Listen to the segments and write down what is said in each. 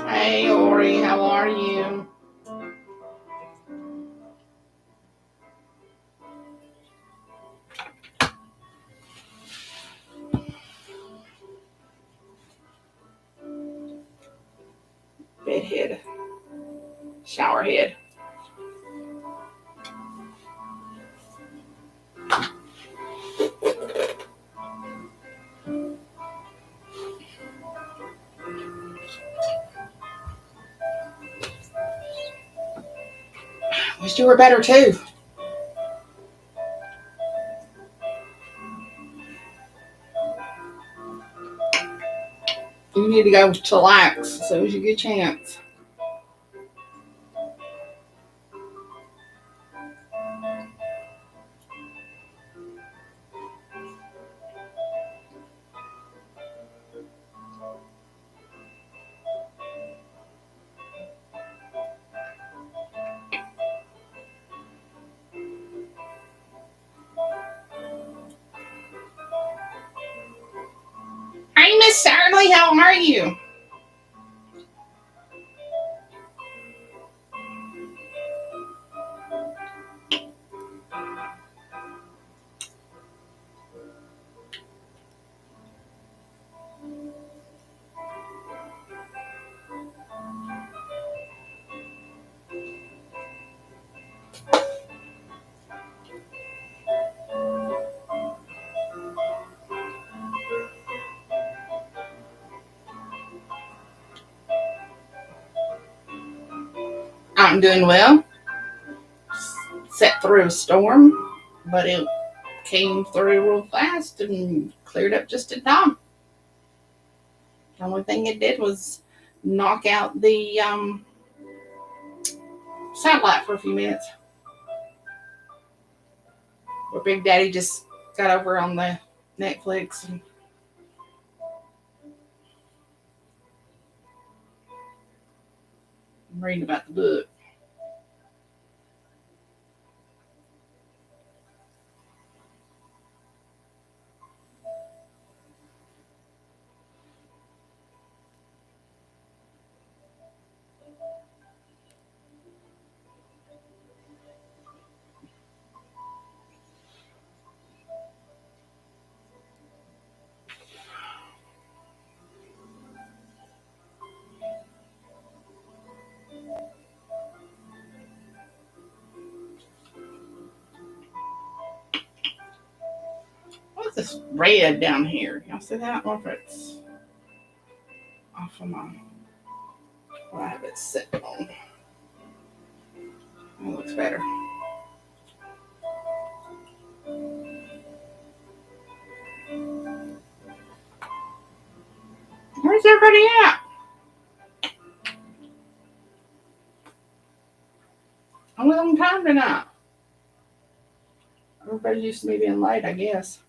Hey, Ori, how are you? Bedhead. Showerhead. Wish you were better too. You need to go chillax as soon as you get a chance. Hey, Miss Shirley, how are you? I'm doing well. Sat through a storm, but it came through real fast and cleared up just in time. The only thing it did was knock out the satellite for a few minutes. Where Big Daddy just got over on the Netflix and reading about the book. What's this red down here? Y'all see that? I don't know if it's off of my. What I have it set on. That looks better. Where's everybody at? I'm on time tonight. Everybody's used to me being late, I guess.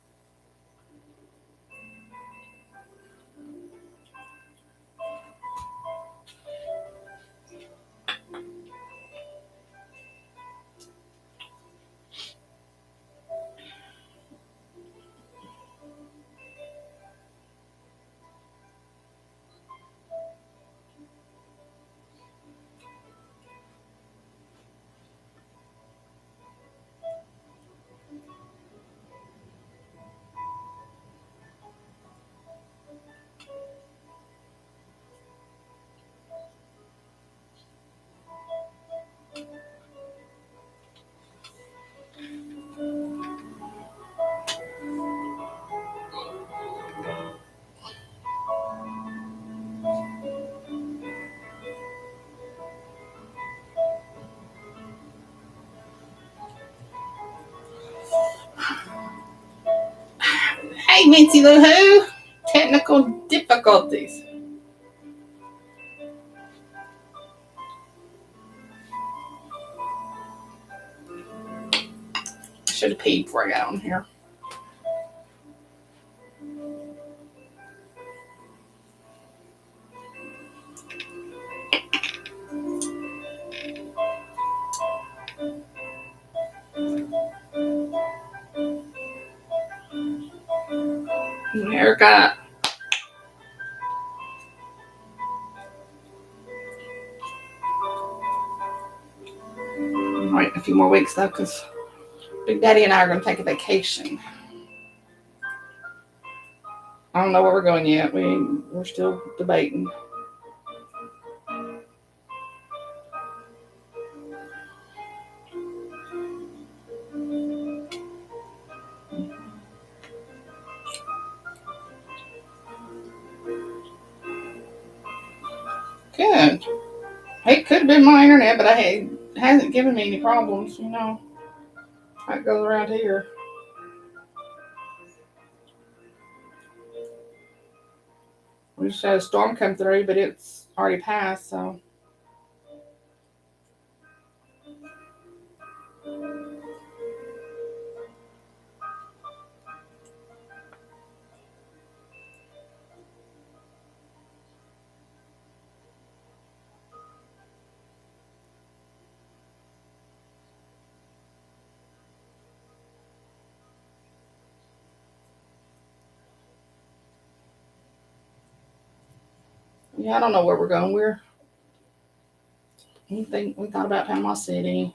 Hey, Mincy Lou Who. Technical difficulties. Should have peed before I got on here. Haircut. Wait a few more weeks though, because Big Daddy and I are going to take a vacation. I don't know where we're going yet. We're still debating. Good. It could have been my internet, but it hasn't given me any problems, you know. That goes around here. We just had a storm come through, but it's already passed, so. Yeah, I don't know where we're going. We thought about Panama City.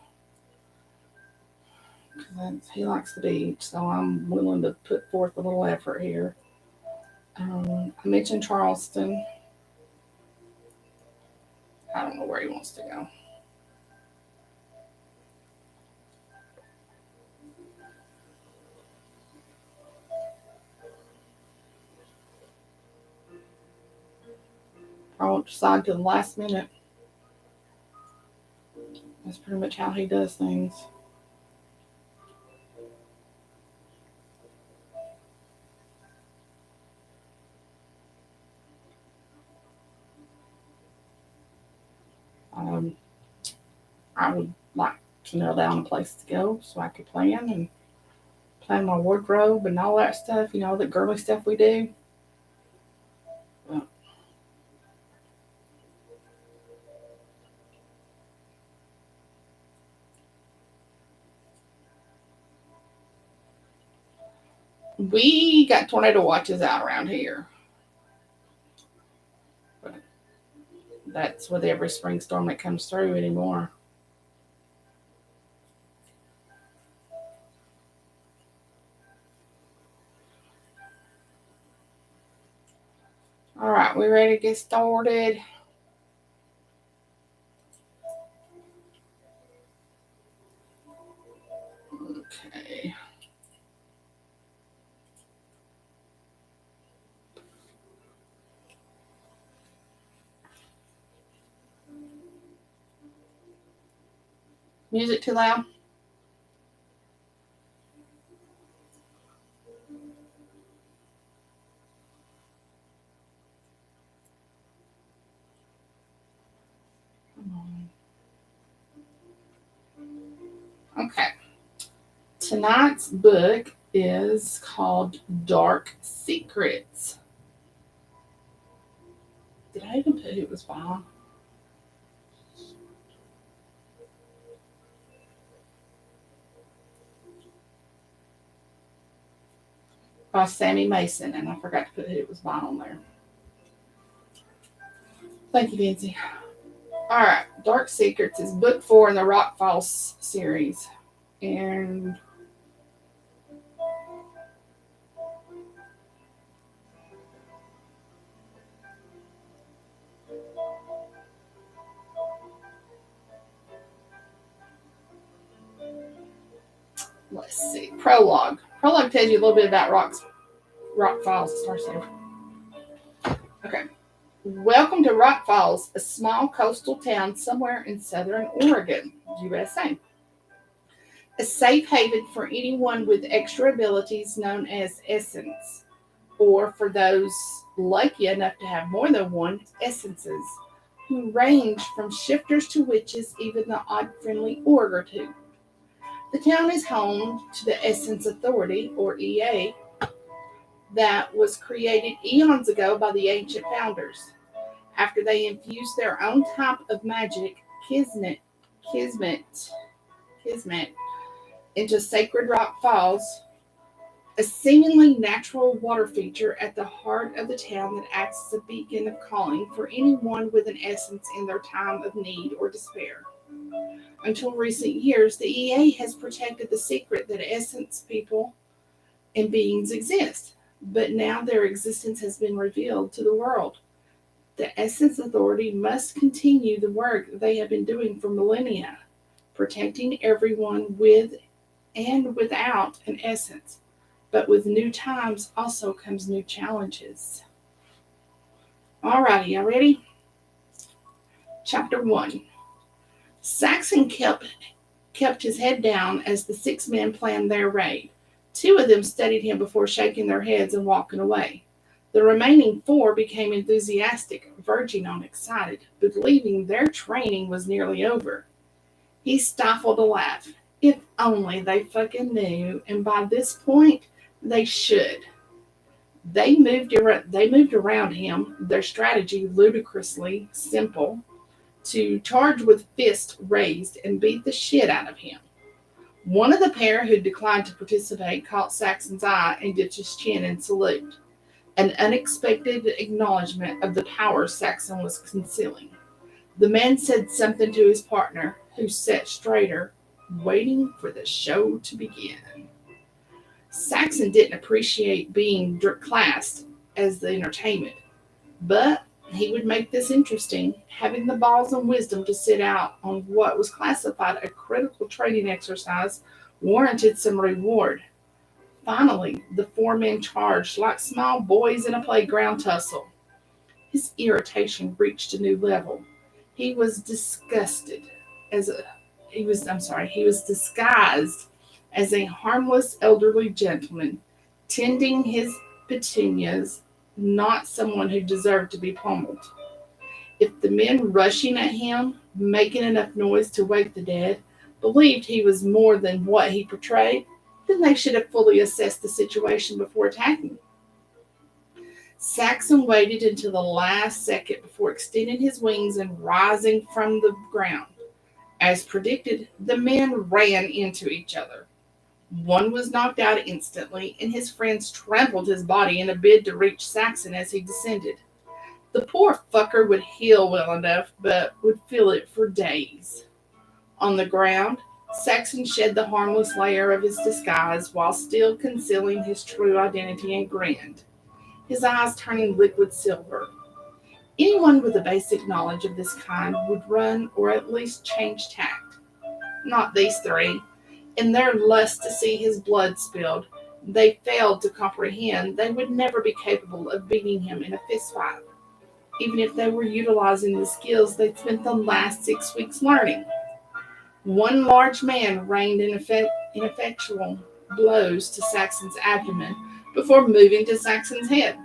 He likes the beach, so I'm willing to put forth a little effort here. I mentioned Charleston. I don't know where he wants to go. I won't decide till the last minute. That's pretty much how he does things. I would like to nail down a place to go so I could plan my wardrobe and all that stuff, you know, the girly stuff we do. Well, we got tornado watches out around here. But that's with every spring storm that comes through anymore. All right, we ready to get started? Okay. Music too loud? Come on. Okay. Tonight's book is called Dark Secrets. Did I even put who it was by? By Sammy Mason, and I forgot to put who it was by on there. Thank you, Nancy. All right, Dark Secrets is book 4 in the Rock Files series, and let's see, Prologue. Prologue tells you a little bit about Rock Files. Okay. Welcome to Rock Falls, a small coastal town somewhere in southern Oregon, USA. A safe haven for anyone with extra abilities known as Essence, or for those lucky enough to have more than one, Essences, who range from shifters to witches, even the odd friendly orc or two. The town is home to the Essence Authority, or EA, that was created eons ago by the ancient founders. After they infused their own type of magic, kismet, into Sacred Rock Falls, a seemingly natural water feature at the heart of the town that acts as a beacon of calling for anyone with an essence in their time of need or despair. Until recent years, the EA has protected the secret that essence people and beings exist, but now their existence has been revealed to the world. The Essence Authority must continue the work they have been doing for millennia, protecting everyone with and without an essence. But with new times also comes new challenges. Alrighty, y'all ready? Chapter 1. Saxon kept his head down as the 6 men planned their raid. 2 of them studied him before shaking their heads and walking away. The remaining 4 became enthusiastic, verging on excited, believing their training was nearly over. He stifled a laugh. If only they fucking knew, and by this point, they should. They moved around him, their strategy ludicrously simple, to charge with fists raised and beat the shit out of him. One of the pair who declined to participate caught Saxon's eye and dipped his chin in salute, an unexpected acknowledgement of the power Saxon was concealing. The man said something to his partner, who sat straighter, waiting for the show to begin. Saxon didn't appreciate being classed as the entertainment, but he would make this interesting, having the balls and wisdom to sit out on what was classified a critical training exercise warranted some reward. Finally, the 4 men charged like small boys in a playground tussle. His irritation reached a new level. He was disguised as a harmless elderly gentleman, tending his petunias, not someone who deserved to be pummeled. If the men rushing at him, making enough noise to wake the dead, believed he was more than what he portrayed, then they should have fully assessed the situation before attacking. Saxon waited until the last second before extending his wings and rising from the ground. As predicted, the men ran into each other. One was knocked out instantly, and his friends trampled his body in a bid to reach Saxon as he descended. The poor fucker would heal well enough, but would feel it for days. On the ground, Saxon shed the harmless layer of his disguise while still concealing his true identity and grinned, his eyes turning liquid silver. Anyone with a basic knowledge of this kind would run or at least change tact. Not these 3. In their lust to see his blood spilled, they failed to comprehend they would never be capable of beating him in a fistfight, even if they were utilizing the skills they'd spent the last 6 weeks learning. One large man rained ineffectual blows to Saxon's abdomen before moving to Saxon's head.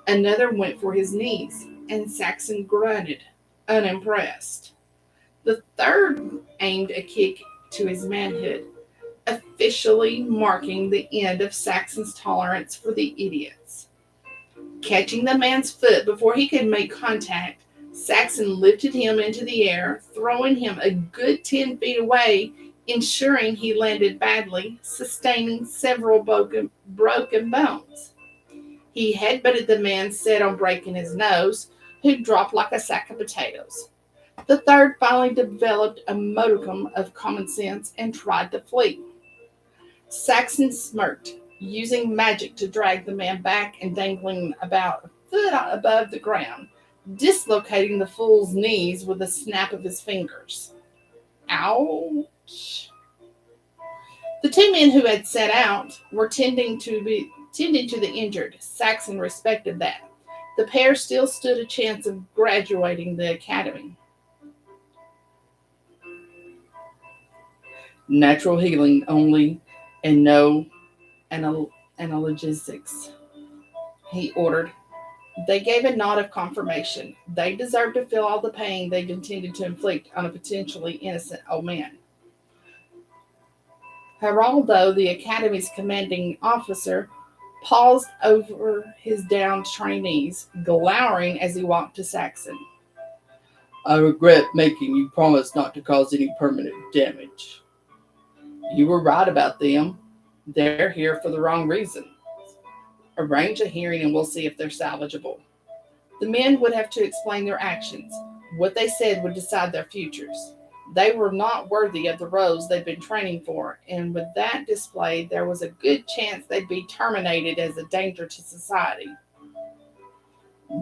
Another went for his knees, and Saxon grunted, unimpressed. The third aimed a kick to his manhood, officially marking the end of Saxon's tolerance for the idiots. Catching the man's foot before he could make contact, Saxon lifted him into the air, throwing him a good 10 feet away, ensuring he landed badly, sustaining several broken bones. He headbutted the man set on breaking his nose, who dropped like a sack of potatoes. The third finally developed a modicum of common sense and tried to flee. Saxon smirked, using magic to drag the man back and dangling about a foot above the ground, dislocating the fool's knees with a snap of his fingers. Ouch. The 2 men who had set out were tending to the injured. Saxon respected that. The pair still stood a chance of graduating the academy. Natural healing only, and no analgesics, he ordered. They gave a nod of confirmation. They deserved to feel all the pain they'd intended to inflict on a potentially innocent old man. Geraldo, the Academy's commanding officer, paused over his downed trainees, glowering as he walked to Saxon. I regret making you promise not to cause any permanent damage. You were right about them. They're here for the wrong reason. Arrange a hearing and we'll see if they're salvageable. The men would have to explain their actions. What they said would decide their futures. They were not worthy of the roles they'd been training for, and with that display, there was a good chance they'd be terminated as a danger to society.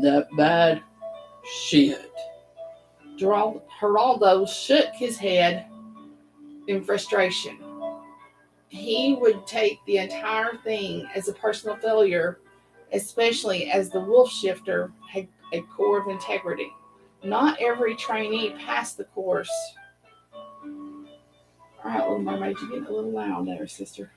That bad? Shit. Geraldo shook his head in frustration. He would take the entire thing as a personal failure, especially as the wolf shifter had a core of integrity. Not every trainee passed the course. All right, Little Mermaid, you're getting a little loud there, sister.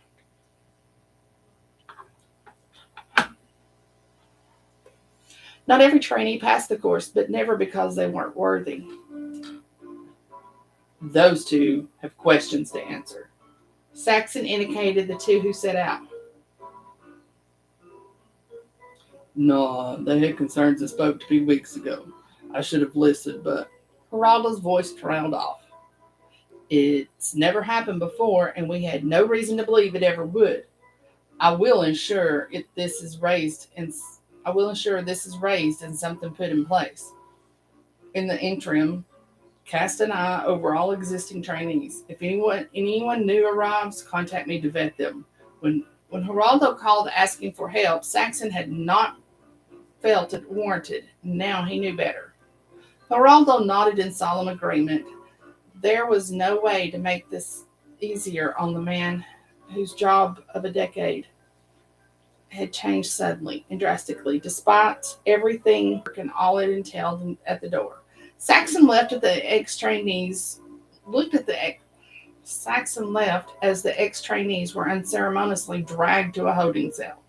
Not every trainee passed the course, but never because they weren't worthy. Those two have questions to answer. Saxon indicated the two who set out. No, they had concerns that spoke to me weeks ago. I should have listened, but Geraldo's voice trailed off. It's never happened before, and we had no reason to believe it ever would. I will ensure this is raised and something put in place. In the interim, cast an eye over all existing trainees. If anyone new arrives, contact me to vet them. When Geraldo called asking for help, Saxon had not felt it warranted. Now he knew better. Geraldo nodded in solemn agreement. There was no way to make this easier on the man whose job of a decade had changed suddenly and drastically, despite everything and all it entailed at the door. Saxon left as the ex-trainees were unceremoniously dragged to a holding cell.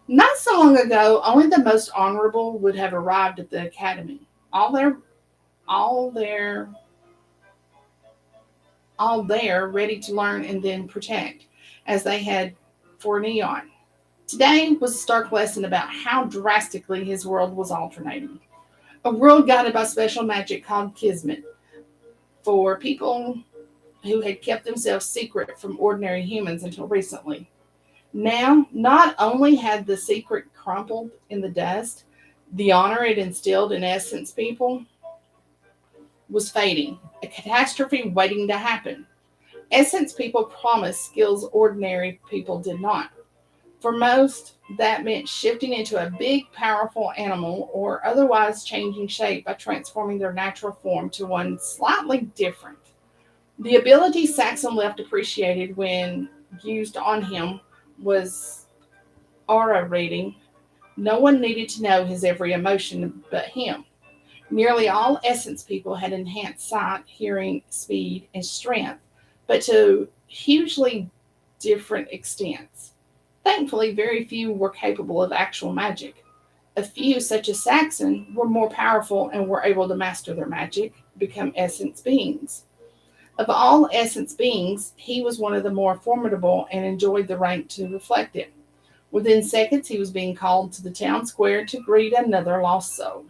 Not so long ago, only the most honorable would have arrived at the academy. All there, ready to learn and then protect, as they had for Neon. Today was a stark lesson about how drastically his world was alternating. A world guided by special magic called Kismet, for people who had kept themselves secret from ordinary humans until recently. Now, not only had the secret crumpled in the dust, the honor it instilled in Essence people was fading, a catastrophe waiting to happen. Essence people promised skills ordinary people did not. For most, that meant shifting into a big, powerful animal or otherwise changing shape by transforming their natural form to one slightly different. The ability Saxon left appreciated when used on him was aura reading. No one needed to know his every emotion but him. Nearly all Essence people had enhanced sight, hearing, speed, and strength, but to hugely different extents. Thankfully, very few were capable of actual magic. A few, such as Saxon, were more powerful and were able to master their magic, become Essence beings. Of all Essence beings, he was one of the more formidable and enjoyed the rank to reflect it. Within seconds, he was being called to the town square to greet another lost soul.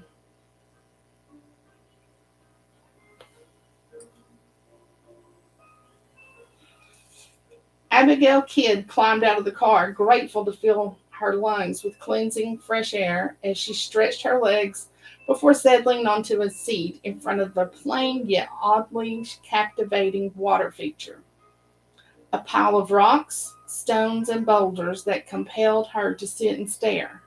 Abigail Kidd climbed out of the car, grateful to fill her lungs with cleansing, fresh air as she stretched her legs before settling onto a seat in front of a plain yet oddly captivating water feature. A pile of rocks, stones, and boulders that compelled her to sit and stare.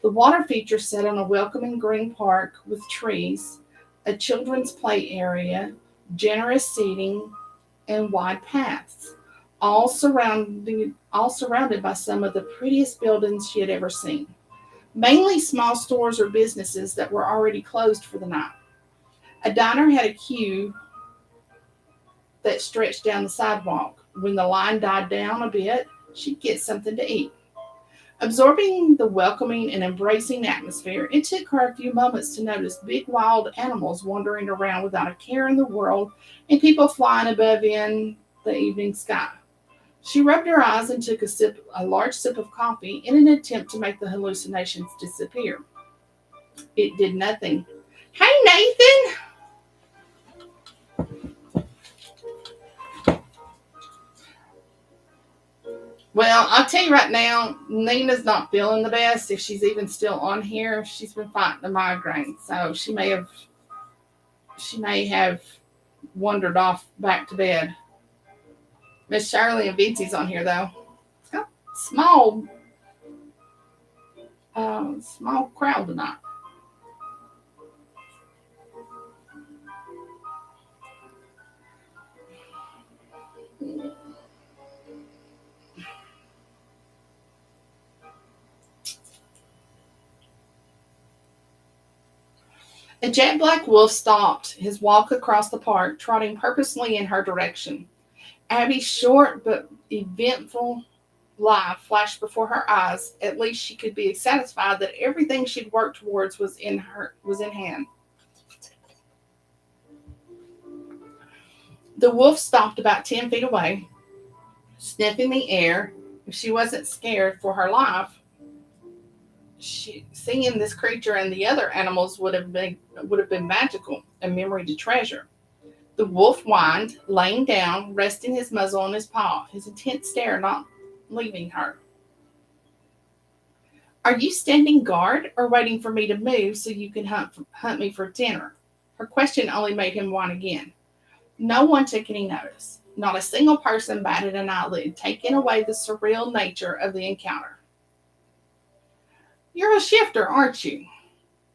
The water feature sat on a welcoming green park with trees, a children's play area, generous seating, and wide paths, all surrounded by some of the prettiest buildings she had ever seen. Mainly small stores or businesses that were already closed for the night. A diner had a queue that stretched down the sidewalk. When the line died down a bit, she'd get something to eat. Absorbing the welcoming and embracing atmosphere, it took her a few moments to notice big wild animals wandering around without a care in the world and people flying above in the evening sky. She rubbed her eyes and took a large sip of coffee in an attempt to make the hallucinations disappear. It did nothing. Hey, Nathan! Well, I'll tell you right now, Nina's not feeling the best. If she's even still on here, she's been fighting a migraine, so she may have wandered off back to bed. Miss Shirley and Vincey's on here though. It's got small, small crowd tonight. A jet black wolf stopped his walk across the park, trotting purposely in her direction. Abby's short but eventful life flashed before her eyes. At least she could be satisfied that everything she'd worked towards was in hand. The wolf stopped about 10 feet away, sniffing the air. If she wasn't scared for her life, seeing this creature and the other animals would have been magical, a memory to treasure. The wolf whined, laying down, resting his muzzle on his paw, his intent stare not leaving her. Are you standing guard or waiting for me to move so you can hunt me for dinner? Her question only made him whine again. No one took any notice. Not a single person batted an eyelid, taking away the surreal nature of the encounter. You're a shifter, aren't you?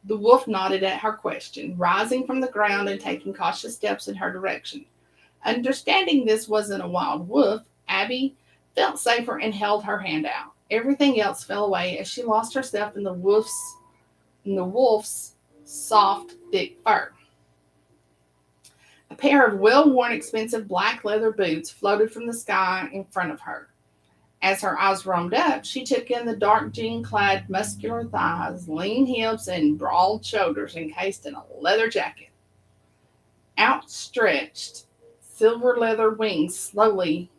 The wolf nodded at her question, rising from the ground and taking cautious steps in her direction. Understanding this wasn't a wild wolf, Abby felt safer and held her hand out. Everything else fell away as she lost herself in the wolf's soft, thick fur. A pair of well-worn, expensive black leather boots floated from the sky in front of her. As her eyes roamed up, she took in the dark jean-clad, muscular thighs, lean hips, and broad shoulders encased in a leather jacket. Outstretched, silver leather wings slowly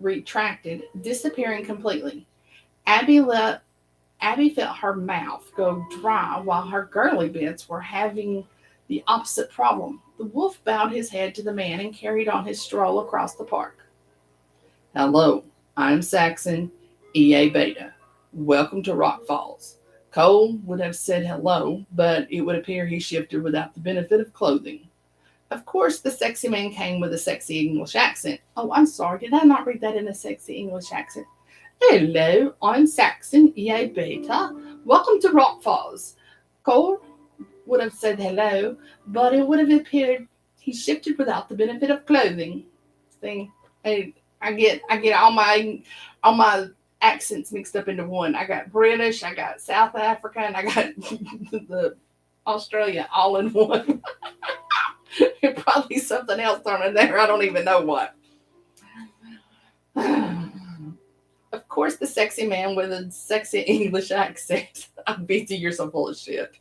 retracted, disappearing completely. Abby felt her mouth go dry while her girly bits were having the opposite problem. The wolf bowed his head to the man and carried on his stroll across the park. Hello, I'm Saxon, EA Beta. Welcome to Rock Falls. Cole would have said hello, but it would appear he shifted without the benefit of clothing. Of course, the sexy man came with a sexy English accent. Oh, I'm sorry, did I not read that in a sexy English accent? Hello, I'm Saxon, EA Beta. Welcome to Rock Falls. Cole would have said hello, but it would have appeared he shifted without the benefit of clothing. See, I get all my accents mixed up into one. I got British, I got South Africa, and I got the Australia all in one. It probably something else thrown in there. I don't even know what. Of course, the sexy man with a sexy English accent. I'm busy. You're so full of shit.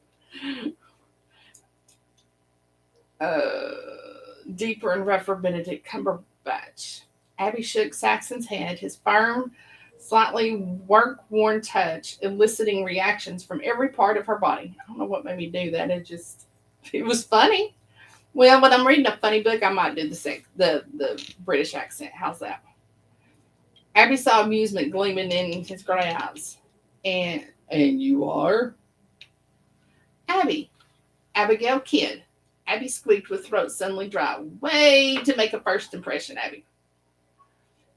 Deeper and rougher Benedict Cumberbatch. Abby shook Saxon's hand, his firm, slightly work-worn touch eliciting reactions from every part of her body. I don't know what made me do that. It was funny. Well, when I'm reading a funny book, I might do the British accent. How's that? Abby saw amusement gleaming in his gray eyes. And you are? Abby. Abigail Kidd. Abby squeaked with throat suddenly dry. Way to make a first impression, Abby.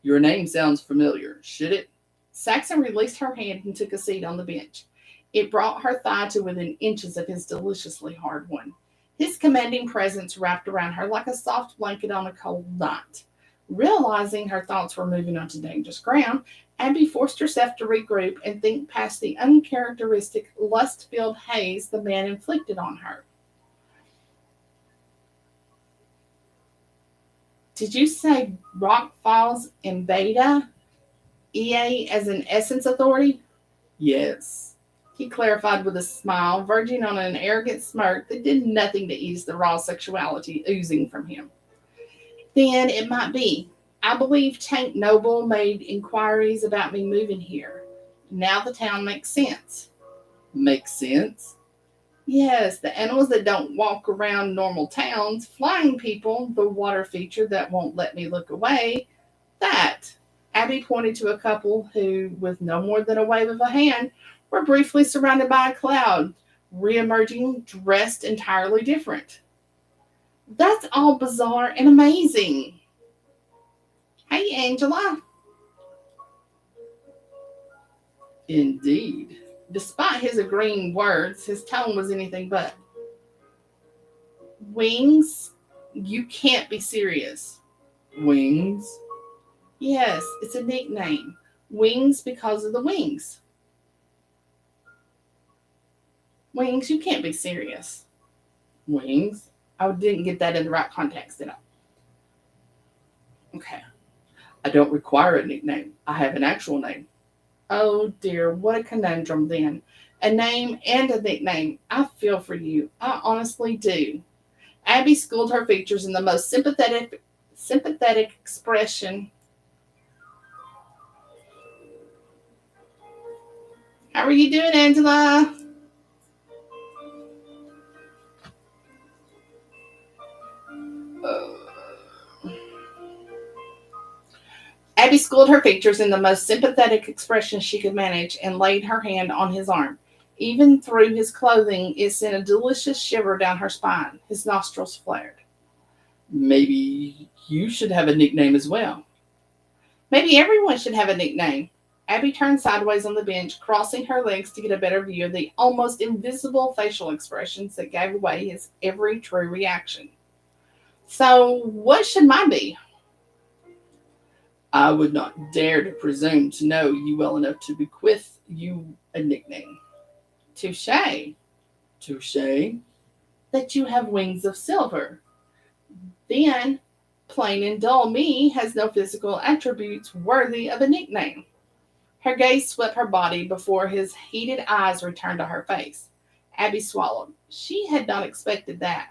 Your name sounds familiar. Should it? Saxon released her hand and took a seat on the bench. It brought her thigh to within inches of his deliciously hard one. His commanding presence wrapped around her like a soft blanket on a cold night. Realizing her thoughts were moving onto dangerous ground, Abby forced herself to regroup and think past the uncharacteristic, lust-filled haze the man inflicted on her. Did you say Rock Falls in Beta? EA as an essence authority? Yes. He clarified with a smile, verging on an arrogant smirk that did nothing to ease the raw sexuality oozing from him. Then it might be. I believe Tank Noble made inquiries about me moving here. Now the town makes sense. Makes sense? Yes, the animals that don't walk around normal towns, flying people, the water feature that won't let me look away, That. Abby pointed to a couple who, with no more than a wave of a hand, were briefly surrounded by a cloud, re-emerging dressed entirely different. That's all bizarre and amazing. Hey, Angela. Indeed. Despite his agreeing words, his tone was anything but. Wings? You can't be serious. Wings? Yes, it's a nickname. Wings because of the wings. Wings, you can't be serious. Wings? I didn't get that in the right context, did I? Okay. I don't require a nickname. I have an actual name. Oh dear, what a conundrum then. A name and a nickname. I feel for you. I honestly do. Abby schooled her features in the most sympathetic expression. How are you doing, Angela? Abby schooled her features in the most sympathetic expression she could manage and laid her hand on his arm. Even through his clothing, it sent a delicious shiver down her spine. His nostrils flared. Maybe you should have a nickname as well. Maybe everyone should have a nickname. Abby turned sideways on the bench, crossing her legs to get a better view of the almost invisible facial expressions that gave away his every true reaction. So, what should mine be? I would not dare to presume to know you well enough to bequeath you a nickname. Touche. Touche. That you have wings of silver. Then, plain and dull me has no physical attributes worthy of a nickname. Her gaze swept her body before his heated eyes returned to her face. Abby swallowed. She had not expected that.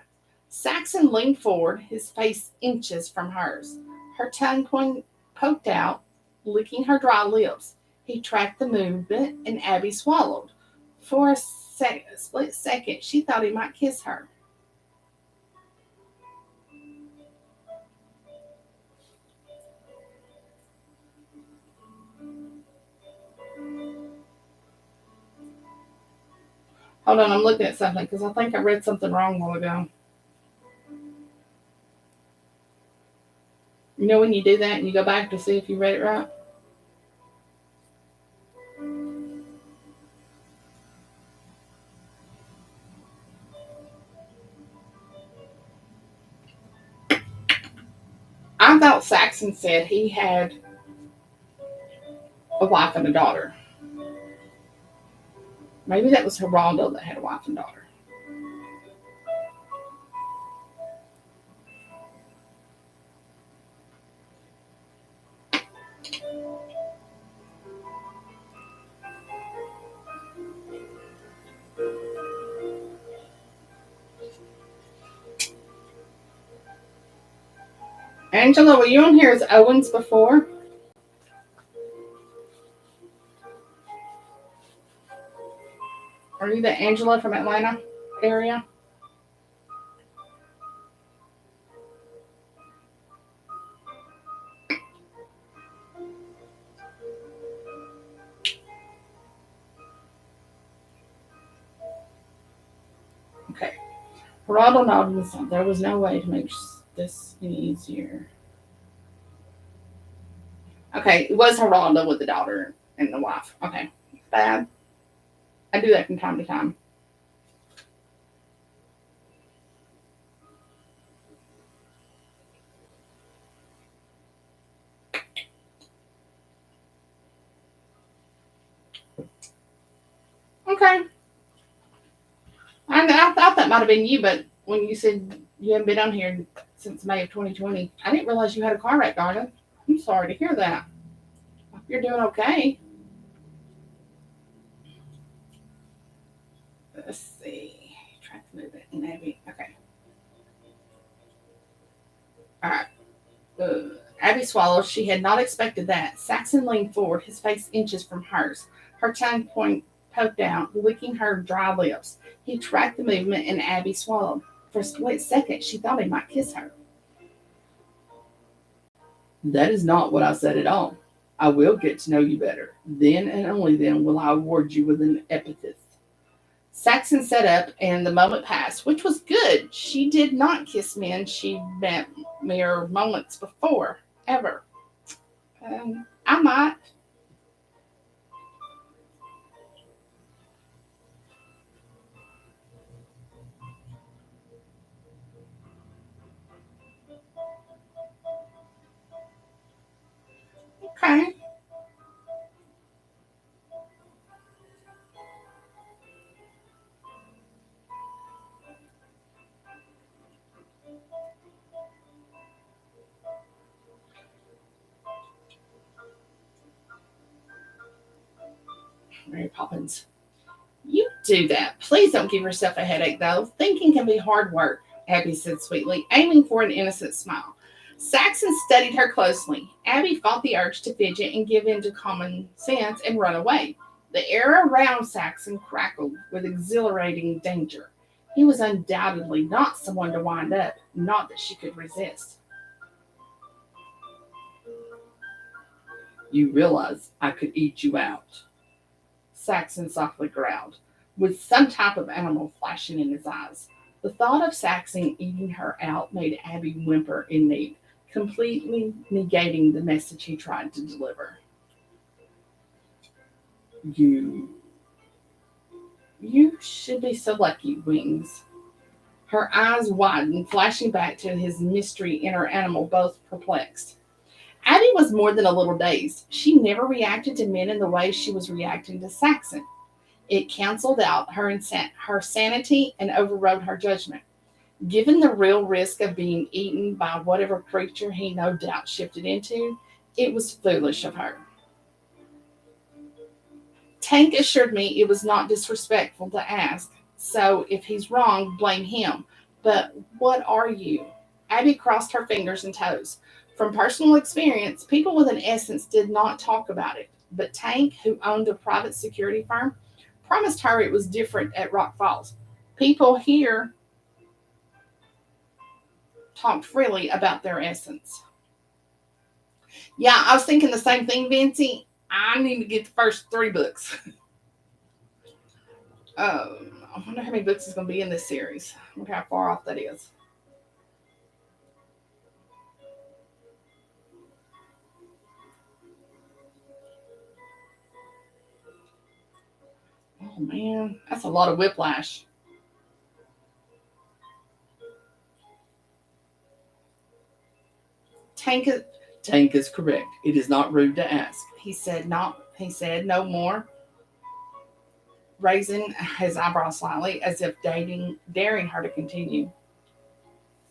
Saxon leaned forward, his face inches from hers. Her tongue poked out, licking her dry lips. He tracked the movement, and Abby swallowed. For a split second, she thought he might kiss her. Hold on, I'm looking at something because I think I read something wrong a while ago. You know when you do that and you go back to see if you read it right? I thought Saxon said he had a wife and a daughter. Maybe that was Geraldo that had a wife and daughter. Angela, were you on here as Owens before? Are you the Angela from Atlanta area? Okay. Geraldo nodded. There was no way to make this any easier. Okay, it was Geraldo with the daughter and the wife. Okay, bad. I do that from time to time. Okay. I thought that might have been you, but when you said you haven't been on here since May of 2020, I didn't realize you had a car wreck, darling. I'm sorry to hear that. Hope you're doing okay. Let's see. Try to move it, maybe. Okay. All right. Abby swallowed. She had not expected that. Saxon leaned forward, his face inches from hers. Her tongue poked out, licking her dry lips. He tracked the movement, and Abby swallowed. For a split second, she thought he might kiss her. That is not what I said at all. I will get to know you better. Then and only then will I award you with an epithet. Saxon sat up, and the moment passed, which was good. She did not kiss men she met mere moments before, ever. I might. Okay. Mary Poppins. You do that. Please don't give yourself a headache, though. Thinking can be hard work, Abby said sweetly, aiming for an innocent smile. Saxon studied her closely. Abby fought the urge to fidget and give in to common sense and run away. The air around Saxon crackled with exhilarating danger. He was undoubtedly not someone to wind up, not that she could resist. You realize I could eat you out, Saxon softly growled, with some type of animal flashing in his eyes. The thought of Saxon eating her out made Abby whimper in need, completely negating the message he tried to deliver. You. You should be so lucky, Wings. Her eyes widened, flashing back to his mystery inner animal, both perplexed. Abby was more than a little dazed. She never reacted to men in the way she was reacting to Saxon. It canceled out her sanity and overrode her judgment. Given the real risk of being eaten by whatever creature he no doubt shifted into, it was foolish of her. Tank assured me it was not disrespectful to ask, so if he's wrong, blame him. But what are you? Abby crossed her fingers and toes. From personal experience, people with an essence did not talk about it, but Tank, who owned a private security firm, promised her it was different at Rock Falls. People here talked freely about their essence. Yeah, I was thinking the same thing, Vincy. I need to get the first three books. I wonder how many books is going to be in this series. I wonder how far off that is. Oh man, that's a lot of whiplash. Tank is, Tank is correct. It is not rude to ask. He said not. He said no more, raising his eyebrows slightly as if daring her to continue.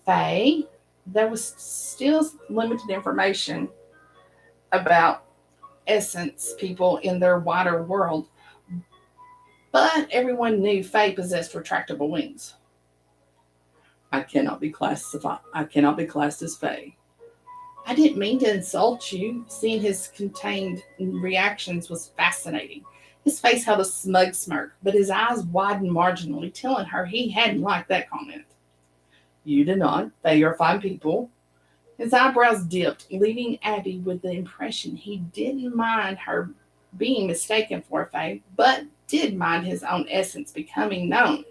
Faye, there was still limited information about essence people in their wider world, but everyone knew Faye possessed retractable wings. I cannot be classed as Faye. I didn't mean to insult you. Seeing his contained reactions was fascinating. His face held a smug smirk, but his eyes widened marginally, telling her he hadn't liked that comment. You did not. They are fine people. His eyebrows dipped, leaving Abby with the impression he didn't mind her being mistaken for a fae, but did mind his own essence becoming known.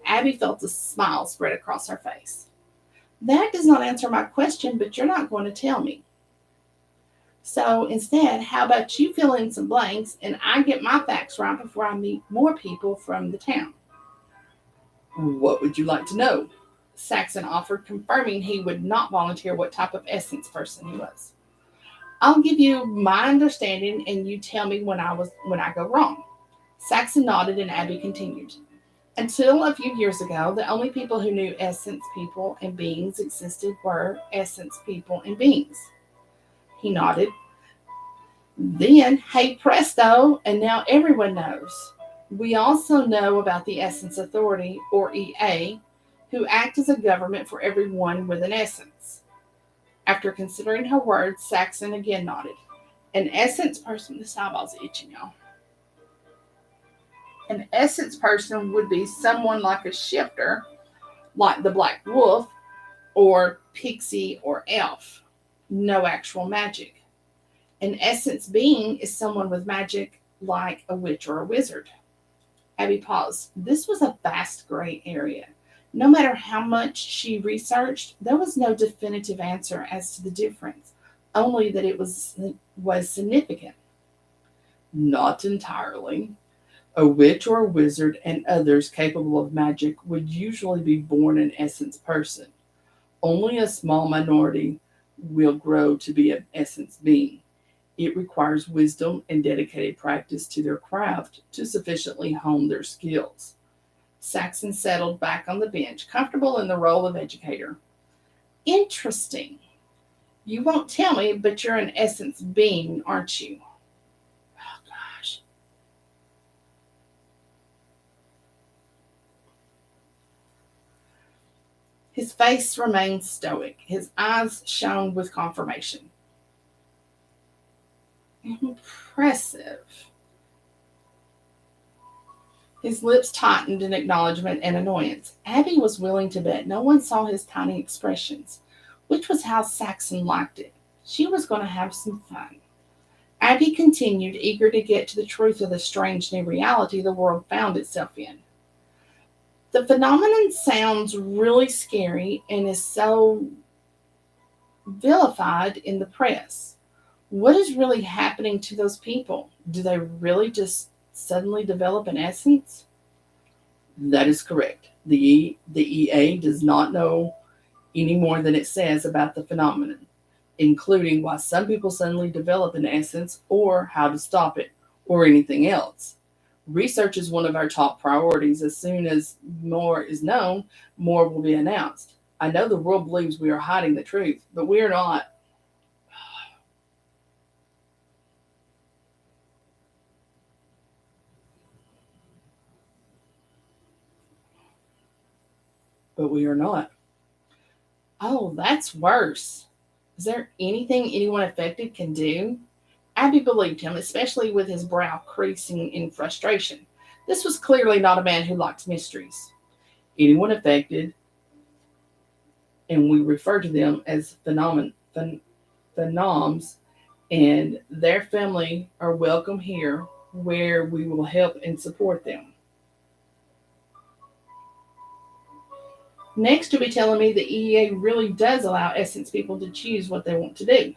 Abby felt a smile spread across her face. That does not answer my question, but you're not going to tell me. So instead, how about you fill in some blanks and I get my facts right before I meet more people from the town? What would you like to know? Saxon offered, confirming he would not volunteer what type of essence person he was. I'll give you my understanding and you tell me when I go wrong. Saxon nodded and Abby continued. Until a few years ago, the only people who knew essence people and beings existed were essence people and beings. He nodded. Then, hey presto, and now everyone knows. We also know about the Essence Authority, or EA, who act as a government for everyone with an essence. After considering her words, Saxon again nodded. An essence person, this eyeball's itching, y'all. An essence person would be someone like a shifter, like the Black Wolf, or pixie or elf. no actual magic. An essence being is someone with magic like a witch or a wizard. Abby paused. This was a vast gray area. No matter how much she researched, there was no definitive answer as to the difference, only that it was significant. Not entirely. A witch or a wizard and others capable of magic would usually be born an essence person. Only a small minority will grow to be an essence being. It requires wisdom and dedicated practice to their craft to sufficiently hone their skills. Saxon settled back on the bench, comfortable in the role of educator. Interesting. You won't tell me, but you're an essence being, aren't you? Oh, gosh. His face remained stoic. His eyes shone with confirmation. Impressive. His lips tightened in acknowledgement and annoyance. Abby was willing to bet no one saw his tiny expressions, which was how Saxon liked it. She was going to have some fun. Abby continued, eager to get to the truth of the strange new reality the world found itself in. The phenomenon sounds really scary and is so vilified in the press. What is really happening to those people? Do they really just suddenly develop an essence? That is correct. The EA does not know any more than it says about the phenomenon, including why some people suddenly develop an essence or how to stop it or anything else. Research is one of our top priorities. As soon as more is known, more will be announced. I know the world believes we are hiding the truth, but we are not. But we are not. Oh, that's worse. Is there anything anyone affected can do? Abby believed him, especially with his brow creasing in frustration. This was clearly not a man who liked mysteries. Anyone affected, and we refer to them as phenoms, and their family are welcome here, where we will help and support them. Next, you'll be telling me the EEA really does allow Essence people to choose what they want to do.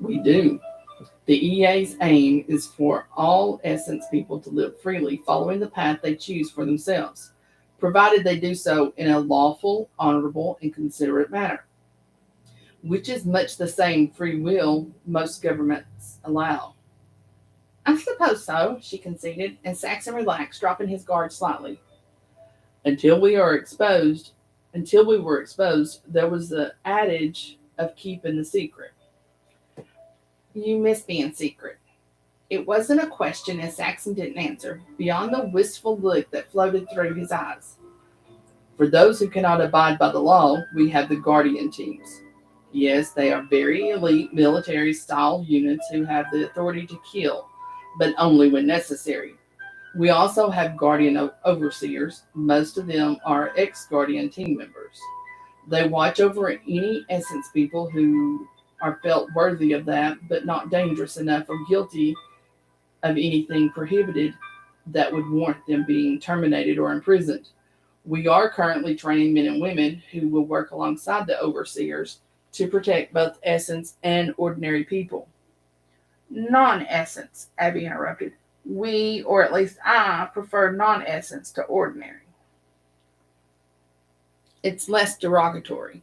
We do. The EA's aim is for all Essence people to live freely, following the path they choose for themselves, provided they do so in a lawful, honorable, and considerate manner, which is much the same free will most governments allow. I suppose so, she conceded, and Saxon relaxed, dropping his guard slightly. Until we are exposed, until we were exposed, there was the adage of keeping the secret. You miss being secret. It wasn't a question, and Saxon didn't answer, beyond the wistful look that floated through his eyes. For those who cannot abide by the law, we have the guardian teams. Yes, they are very elite military style units who have the authority to kill, but only when necessary. We also have guardian overseers. Most of them are ex guardian team members. They watch over any essence people who are felt worthy of that, but not dangerous enough or guilty of anything prohibited that would warrant them being terminated or imprisoned. We are currently training men and women who will work alongside the overseers to protect both essence and ordinary people. Non essence, Abby interrupted. We, or at least I, prefer non essence to ordinary. It's less derogatory.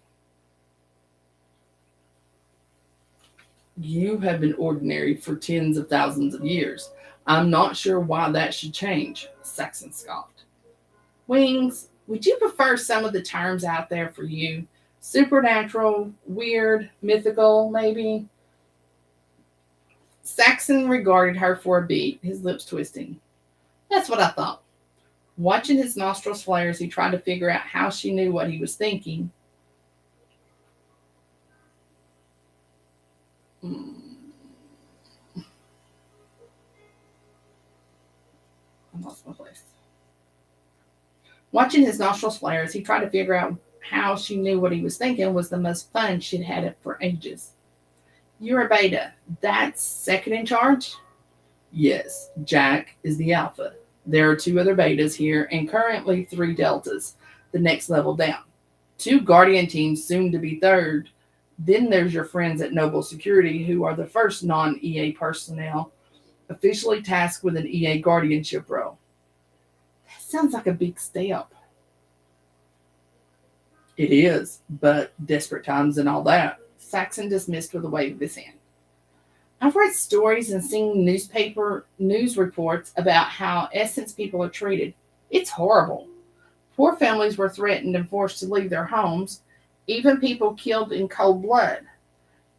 You have been ordinary for tens of thousands of years. I'm not sure why that should change, Saxon scoffed. Wings, would you prefer some of the terms out there for you? Supernatural, weird, mythical, maybe? Saxon regarded her for a beat, his lips twisting. That's what I thought. Watching his nostrils flare as he tried to figure out how she knew what he was thinking. I lost my place. Watching his nostrils flare as he tried to figure out how she knew what he was thinking was the most fun she'd had it for ages. You're a beta. That's second in charge? Yes, Jack is the alpha. There are two other betas here and currently three deltas, the next level down. Two guardian teams, soon to be third. Then there's your friends at Noble Security, who are the first non EA personnel officially tasked with an EA guardianship role. That sounds like a big step. It is, but desperate times and all that. Saxon dismissed with a wave of his hand. I've read stories and seen newspaper news reports about how Essence people are treated. It's horrible. Poor families were threatened and forced to leave their homes, even people killed in cold blood.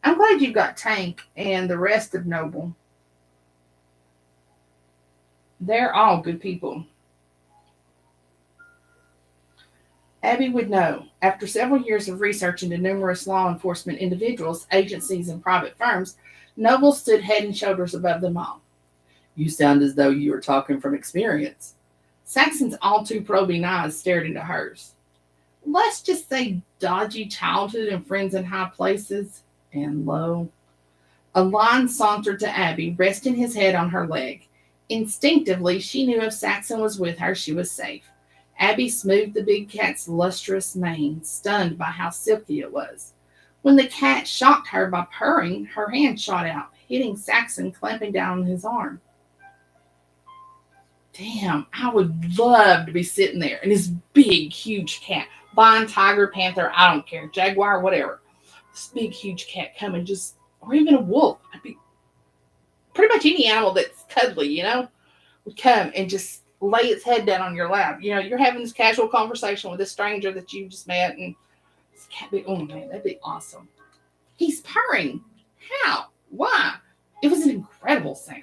I'm glad you got Tank and the rest of Noble. They're all good people. Abby would know. After several years of research into numerous law enforcement individuals, agencies, and private firms, Noble stood head and shoulders above them all. You sound as though you were talking from experience. Saxon's all too probing eyes stared into hers. Let's just say dodgy childhood and friends in high places and low. A lion sauntered to Abby, resting his head on her leg. Instinctively, she knew if Saxon was with her, she was safe. Abby smoothed the big cat's lustrous mane, stunned by how silky it was. When the cat shocked her by purring, her hand shot out, hitting Saxon, clamping down on his arm. Damn, I would love to be sitting there and this big, huge cat, lion, tiger, panther, I don't care, jaguar, whatever. This big, huge cat coming just, or even a wolf. I'd be pretty much any animal that's cuddly, would come and just lay its head down on your lap. You're having this casual conversation with a stranger that you just met, and this cat be, oh man, that'd be awesome. He's purring. How? Why? It was an incredible sound.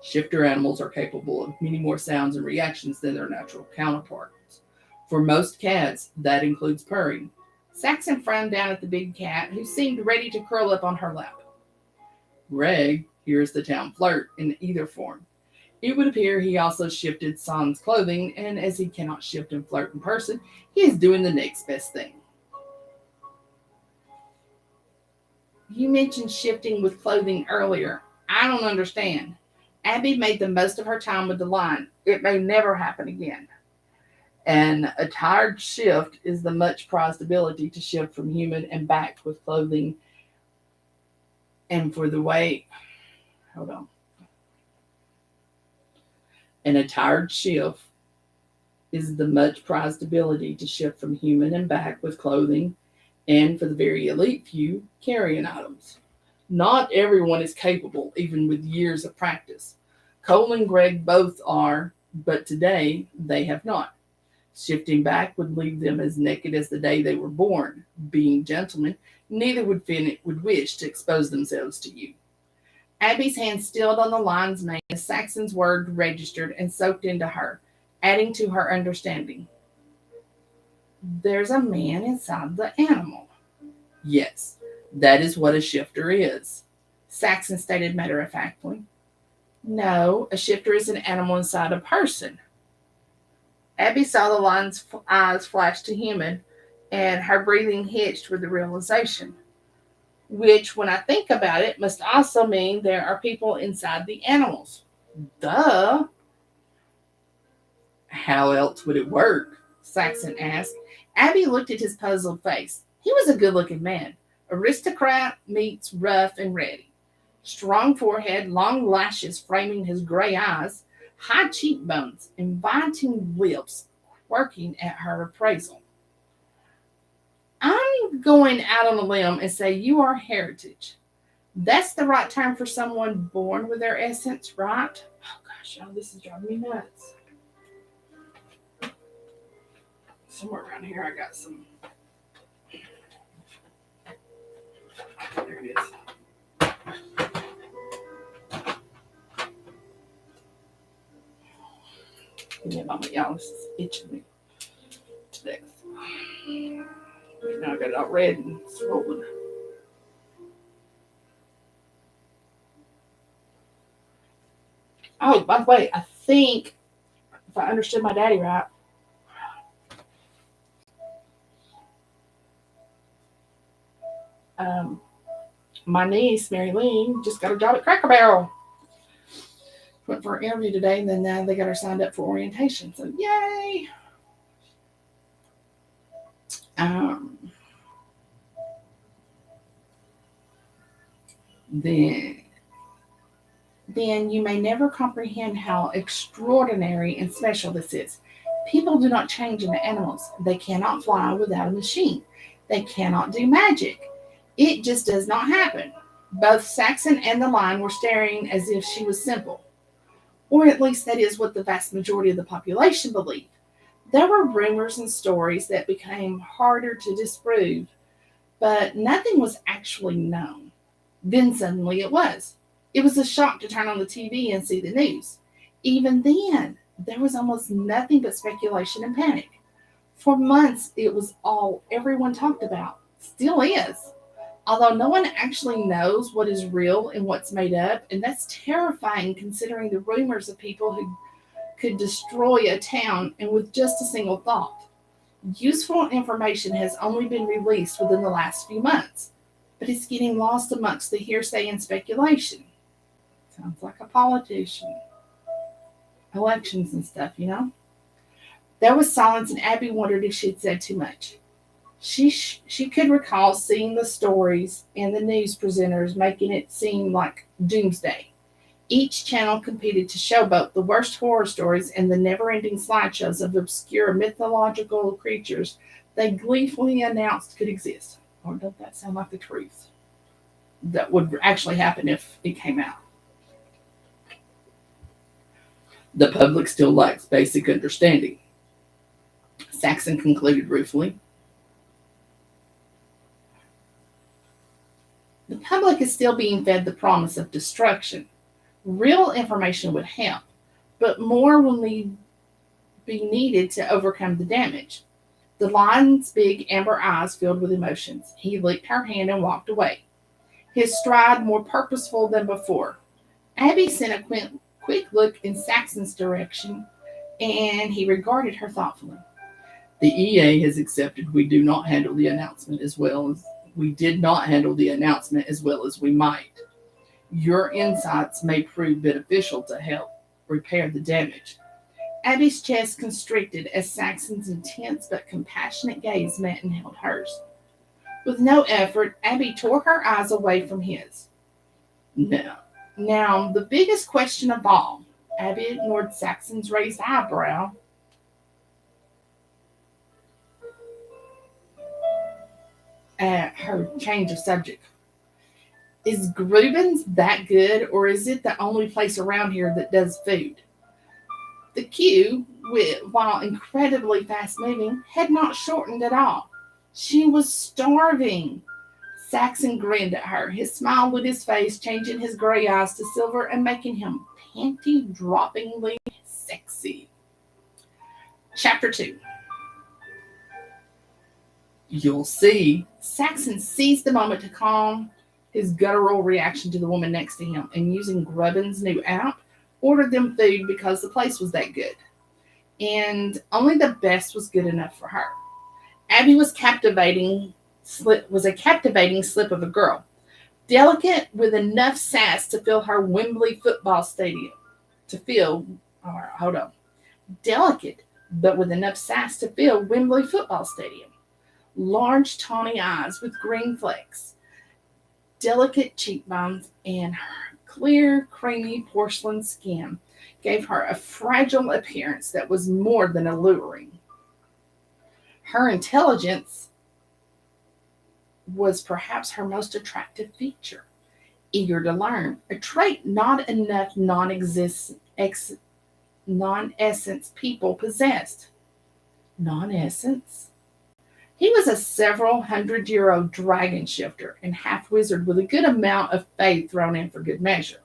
Shifter animals are capable of many more sounds and reactions than their natural counterparts. For most cats, that includes purring. Saxon frowned down at the big cat, who seemed ready to curl up on her lap. Greg hears the town flirt in either form. It would appear he also shifted Son's clothing, and as he cannot shift and flirt in person, he is doing the next best thing. You mentioned shifting with clothing earlier. I don't understand. Abby made the most of her time with the line. It may never happen again. An attired shift is the much prized ability to shift from human and back with clothing. And for the way, hold on. An attired shift is the much prized ability to shift from human and back with clothing, and for the very elite few, carrying items. Not everyone is capable, even with years of practice. Cole and Greg both are, but today they have not. Shifting back would leave them as naked as the day they were born. Being gentlemen, neither would wish to expose themselves to you. Abby's hand stilled on the lion's mane as Saxon's word registered and soaked into her, adding to her understanding. There's a man inside the animal. Yes, that is what a shifter is, Saxon stated matter-of-factly. No, a shifter is an animal inside a person. Abby saw the lion's eyes flash to human, and her breathing hitched with the realization. Which, when I think about it, must also mean there are people inside the animals. Duh. How else would it work? Saxon asked. Abby looked at his puzzled face. He was a good-looking man. Aristocrat meets rough and ready. Strong forehead, long lashes framing his gray eyes, high cheekbones, inviting lips quirking at her appraisal. I'm going out on a limb and say you are heritage. That's the right term for someone born with their essence, right? Oh gosh, y'all, this is driving me nuts. Somewhere around here I got some. There it is. Yeah, mama, y'all, this is itching me to death. Now I got it all red and swollen. Oh, by the way, I think if I understood my daddy right, My niece, Mary Lee, just got a job at Cracker Barrel. Went for an interview today, and then they got her signed up for orientation. So, yay! Then you may never comprehend how extraordinary and special this is. People do not change into animals. They cannot fly without a machine. They cannot do magic. It just does not happen. Both Saxon and the Lion were staring as if she was simple. Or at least that is what the vast majority of the population believed. There were rumors and stories that became harder to disprove, but nothing was actually known. Then suddenly it was. It was a shock to turn on the TV and see the news. Even then, there was almost nothing but speculation and panic. For months, it was all everyone talked about. Still is. Although no one actually knows what is real and what's made up, and that's terrifying considering the rumors of people who could destroy a town and with just a single thought. Useful information has only been released within the last few months, but it's getting lost amongst the hearsay and speculation. Sounds like a politician. Elections and stuff, you know? There was silence, and Abby wondered if she'd said too much. She could recall seeing the stories and the news presenters making it seem like doomsday. Each channel competed to show both the worst horror stories and the never-ending slideshows of obscure mythological creatures they gleefully announced could exist. Or does that sound like the truth? That would actually happen if it came out. The public still lacks basic understanding, Saxon concluded ruefully. The public is still being fed the promise of destruction. Real information would help, but more will be needed to overcome the damage. The lion's big amber eyes filled with emotions. He licked her hand and walked away, his stride more purposeful than before. Abby sent a quick look in Saxon's direction, and he regarded her thoughtfully. The EA has accepted we did not handle the announcement as well as we might. Your insights may prove beneficial to help repair the damage. Abby's chest constricted as Saxon's intense but compassionate gaze met and held hers. With no effort, Abby tore her eyes away from his. Now, the biggest question of all, Abby ignored Saxon's raised eyebrow. At her change of subject. Is Gruben's that good, or is it the only place around here that does food? The queue, while incredibly fast-moving, had not shortened at all. She was starving. Saxon grinned at her. His smile lit his face, changing his gray eyes to silver and making him panty-droppingly sexy. Chapter 2. You'll see. Saxon seized the moment to calm his guttural reaction to the woman next to him, and using Gruben's new app, ordered them food because the place was that good. And only the best was good enough for her. Abby was a captivating slip of a girl, delicate with enough sass to fill her Wembley football stadium. Delicate, but with enough sass to fill Wembley football stadium. Large tawny eyes with green flecks, delicate cheekbones, and her clear, creamy porcelain skin gave her a fragile appearance that was more than alluring. Her intelligence was perhaps her most attractive feature. Eager to learn, a trait not enough non-essence people possessed. Non-essence? He was a several hundred-year-old dragon shifter and half-wizard with a good amount of faith thrown in for good measure.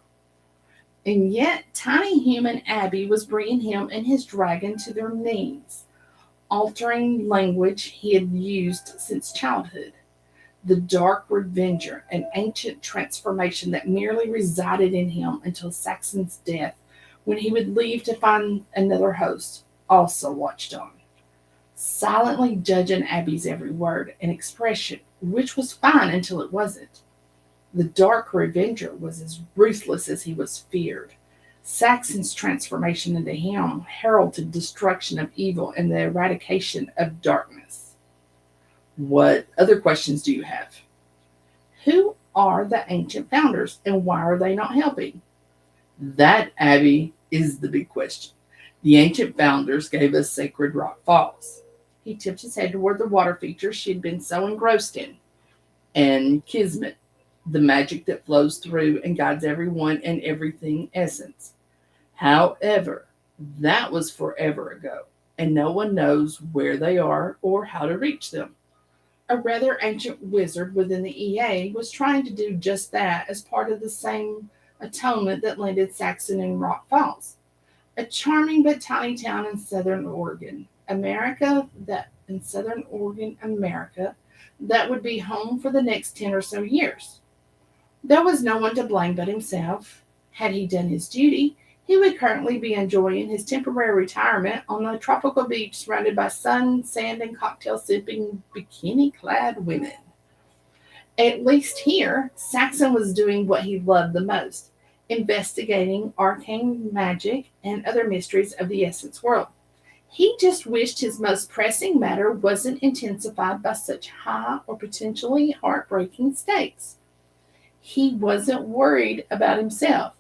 And yet, tiny human Abby was bringing him and his dragon to their knees, altering language he had used since childhood. The Dark Revenger, an ancient transformation that merely resided in him until Saxon's death, when he would leave to find another host, also watched on. silently judging Abby's every word and expression, which was fine until it wasn't. The dark revenger was as ruthless as he was feared. Saxon's transformation into him heralded destruction of evil and the eradication of darkness. What other questions do you have? Who are the ancient founders and why are they not helping? That, Abby, is the big question. The ancient founders gave us sacred rock falls. He tipped his head toward the water features she'd been so engrossed in. And kismet, the magic that flows through and guides everyone and everything essence. However, that was forever ago, and no one knows where they are or how to reach them. A rather ancient wizard within the EA was trying to do just that as part of the same atonement that landed Saxon in Rock Falls, a charming but tiny town in southern Oregon, America, that would be home for the next 10 or so years. There was no one to blame but himself. Had he done his duty, he would currently be enjoying his temporary retirement on a tropical beach surrounded by sun, sand, and cocktail sipping, bikini clad women. At least here, Saxon was doing what he loved the most, investigating arcane magic and other mysteries of the essence world. He just wished his most pressing matter wasn't intensified by such high or potentially heartbreaking stakes. He wasn't worried about himself.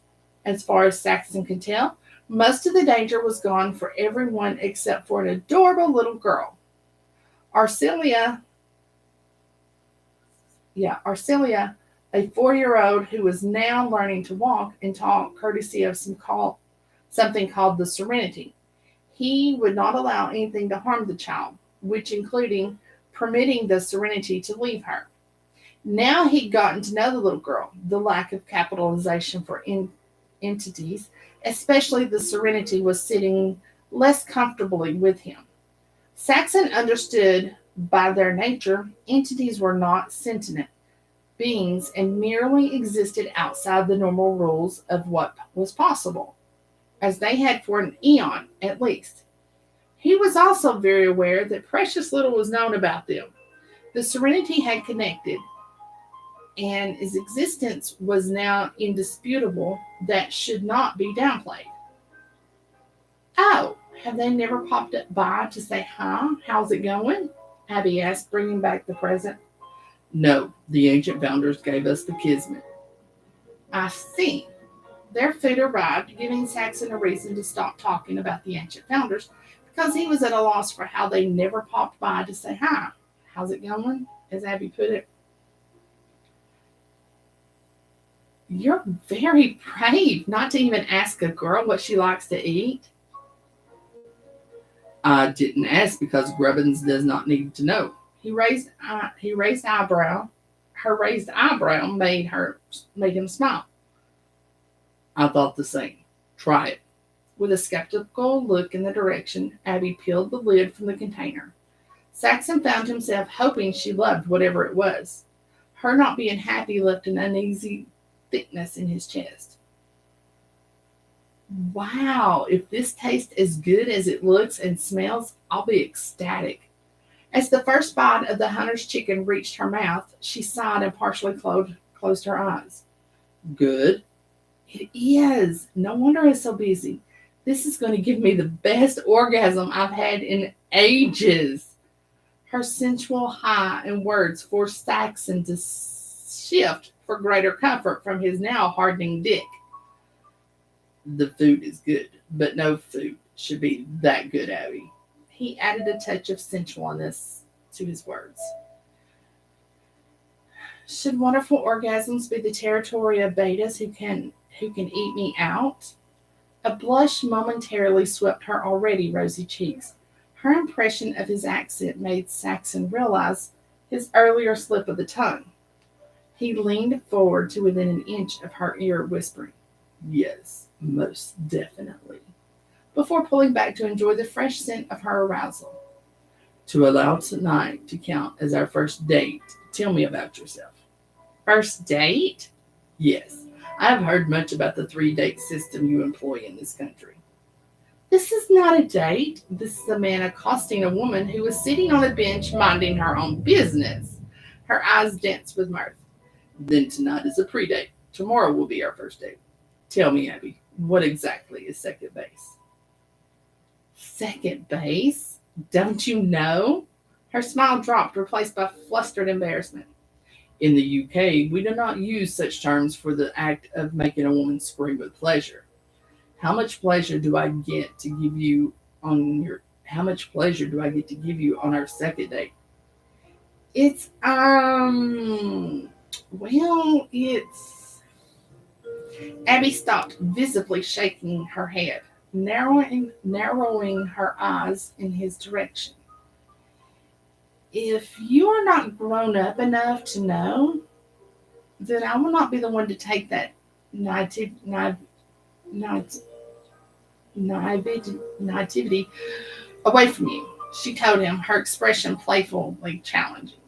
As far as Saxon could tell, most of the danger was gone for everyone except for an adorable little girl. Arcelia, Arcelia, a 4-year-old who was now learning to walk and talk courtesy of something called the Serenity. He would not allow anything to harm the child, which including permitting the Serenity to leave her. Now he'd gotten to know the little girl, the lack of capitalization for entities, especially the Serenity, was sitting less comfortably with him. Saxon understood by their nature, entities were not sentient beings and merely existed outside the normal rules of what was possible, as they had for an eon at least. He was also very aware that precious little was known about them. The Serenity had connected, and his existence was now indisputable that should not be downplayed. Oh, have they never popped up by to say hi? How's it going? Abby asked, bringing back the present. No, the ancient founders gave us the kismet. I see. Their food arrived, giving Saxon a reason to stop talking about the ancient founders because he was at a loss for how they never popped by to say hi. How's it going? As Abby put it. You're very brave not to even ask a girl what she likes to eat. I didn't ask because Grubbins does not need to know. Her raised eyebrow made him smile. I thought the same. Try it. With a skeptical look in the direction, Abby peeled the lid from the container. Saxon found himself hoping she loved whatever it was. Her not being happy left an uneasy thickness in his chest. Wow, if this tastes as good as it looks and smells, I'll be ecstatic. As the first bite of the hunter's chicken reached her mouth, she sighed and partially closed her eyes. Good. It is. No wonder it's so busy. This is going to give me the best orgasm I've had in ages. Her sensual high and words forced Saxon to shift for greater comfort from his now hardening dick. The food is good, but no food should be that good, Abby. He added a touch of sensualness to his words. Should wonderful orgasms be the territory of betas who can eat me out? A blush momentarily swept her already rosy cheeks. Her impression of his accent made Saxon realize his earlier slip of the tongue. He leaned forward to within an inch of her ear, whispering, Yes, most definitely, before pulling back to enjoy the fresh scent of her arousal. To allow tonight to count as our first date, tell me about yourself. First date? Yes. I have heard much about the 3-date system you employ in this country. This is not a date. This is a man accosting a woman who was sitting on a bench minding her own business. Her eyes danced with mirth. Then tonight is a pre-date. Tomorrow will be our first date. Tell me, Abby, what exactly is second base? Second base? Don't you know? Her smile dropped, replaced by flustered embarrassment. In the UK, we do not use such terms for the act of making a woman scream with pleasure. How much pleasure do I get to give you on your how much pleasure do I get to give you on our second date? It's well, it's Abby stopped, visibly shaking her head, narrowing her eyes in his direction. If you are not grown up enough to know, then I will not be the one to take that native, naive, naivety away from you, she told him, her expression playfully challenging.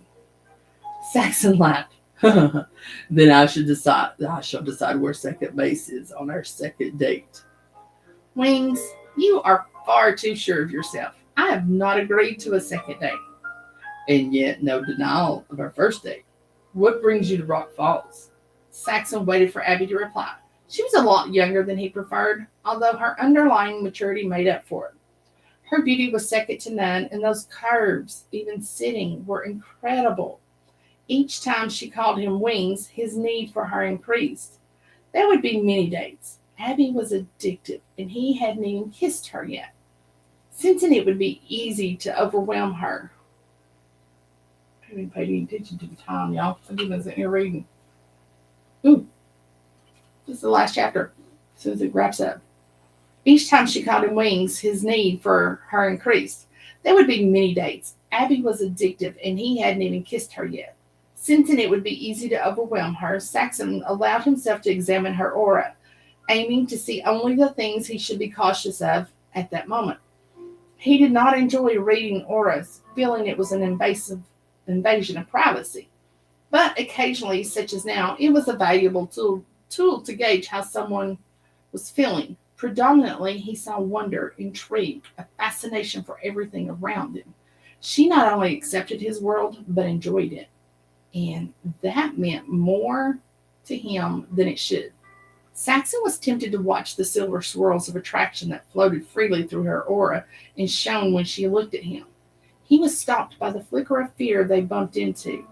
Saxon laughed. Then I shall decide where second base is on our second date. Wings, you are far too sure of yourself. I have not agreed to a second date. And yet no denial of our first date. What brings you to Rock Falls? Saxon waited for Abby to reply. She was a lot younger than he preferred, although her underlying maturity made up for it. Her beauty was second to none, and those curves, even sitting, were incredible. Each time she called him Wings, his need for her increased. There would be many dates. Abby was addictive, and he hadn't even kissed her yet. Sensing it would be easy to overwhelm her. I didn't pay any attention to the time, y'all. Forgive us in reading. Ooh, this is the last chapter. As soon as it wraps up. Each time she called him Wings, his need for her increased. There would be many dates. Abby was addictive, and he hadn't even kissed her yet. Sensing it would be easy to overwhelm her, Saxon allowed himself to examine her aura, aiming to see only the things he should be cautious of at that moment. He did not enjoy reading auras, feeling it was an invasive invasion of privacy. But occasionally, such as now, it was a valuable tool to gauge how someone was feeling. Predominantly, he saw wonder, intrigue, a fascination for everything around him. She not only accepted his world, but enjoyed it. And that meant more to him than it should. Saxon was tempted to watch the silver swirls of attraction that floated freely through her aura and shone when she looked at him. He was stopped by the flicker of fear they bumped into.